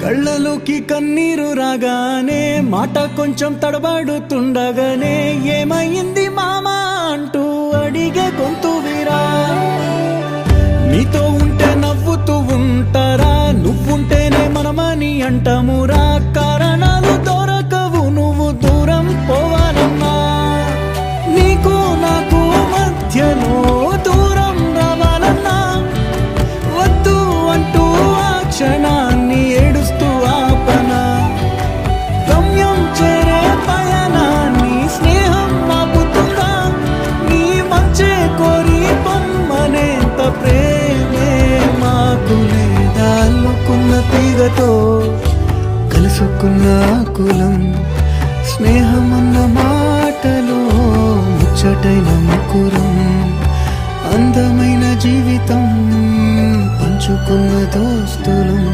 కళ్ళలోకి కన్నీరు రాగానే మాట కొంచెం తడబడుతుండగానే ఏమైంది మామా అంటూ అడిగే గొంతు వీరా. నీతో ఉంటే నవ్వుతూ ఉంటారా, నువ్వుంటేనే మనమని అంటామురా. కారణాలు దొరకవు నువ్వు దూరం పోవాలన్నా, నీకు నాకు మధ్యలో దూరం రావాలన్నా. వద్దు అంటూ ఆ క్షణాన్ని ఏడుస్తూ ఆపనా. గమ్యం చేరే పయనాన్ని స్నేహం ఆపుతుందా. నీ మంచే కోరి పొమ్మనేంత ప్రేమే మాకు లేదా. అల్లుకున్న తీగతో కలుసుకున్న కులం, స్నేహమన్న మాటలో ముచ్చటైన ముకురం. అందమైన జీవితం పంచుకున్న దోస్తులం.